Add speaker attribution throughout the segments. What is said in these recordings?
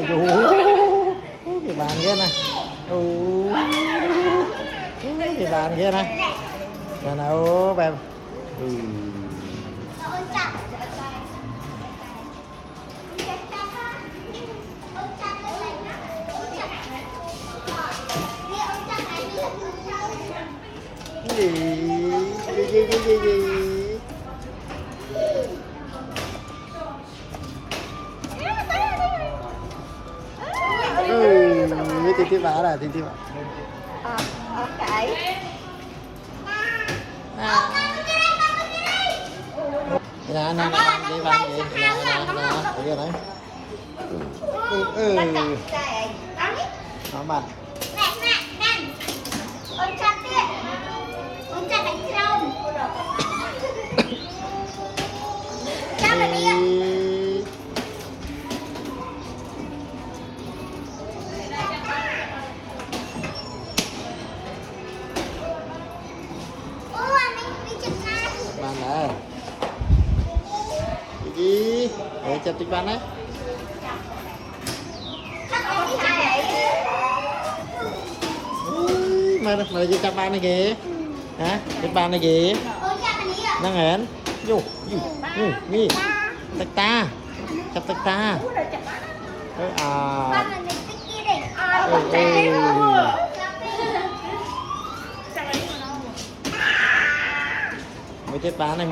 Speaker 1: cái bàn kia nè. Cái bàn kia nè. Nè nào bạn. Gì. Titi bà này, titi bà.
Speaker 2: Ok.
Speaker 1: Nè, nè, đi bàn gì? Nè, nè, đấy. Nó bạn. Bạn này. Gì? Để chụp tích bạn đấy. Mà giờ chụp bạn này kìa. Hả? Chụp bạn này kìa. Năng hẹn. Vô, mi. Tạch ta. Chụp tạch ta. Mới chết bán này,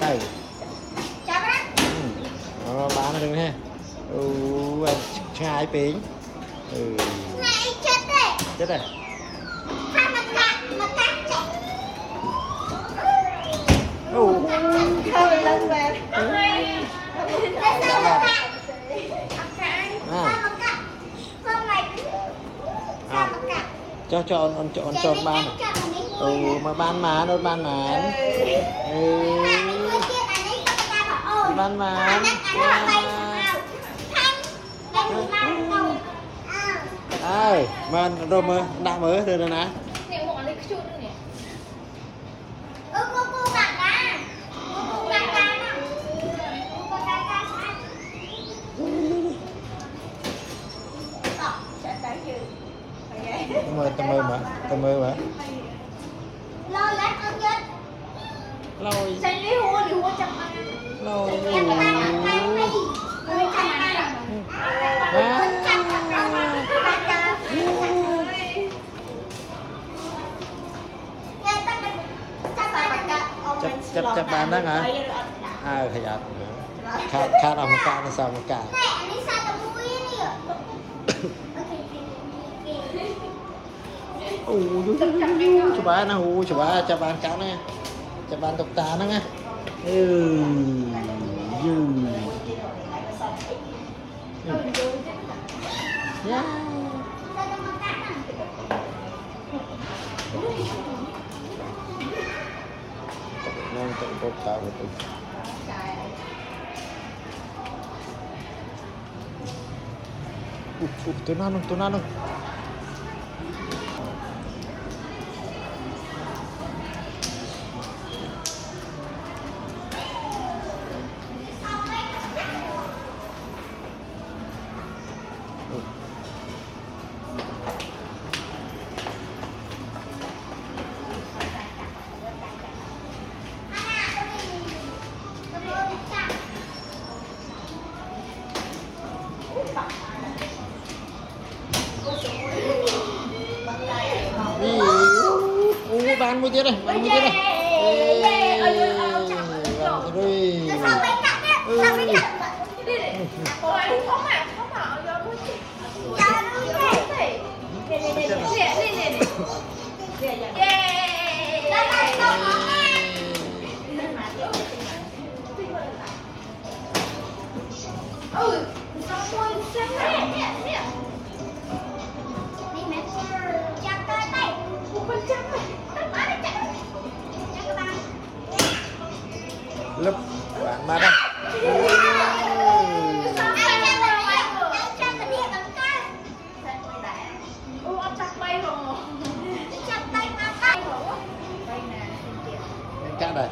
Speaker 1: đây. Bán nó đừng ha. Trai pính. Chết rồi.
Speaker 2: Thôi lên về.
Speaker 1: Cho ban. Mà ban mà đốt ban mà. Ban mà. Mà rồi mà đã mới rồi nè. Tao mơ mà. Lôi. Chập bàn đó hả? Khởi giặt. Khát ở một cạn nó sao một cạn. Coba nah, coba coba kan ya. Coba untuk tanah ya. Ya. Nonton kota betul. Tunan. Bán mua tiết này, bán mua tiết này. Lớp bạn mà đây. Cá đây.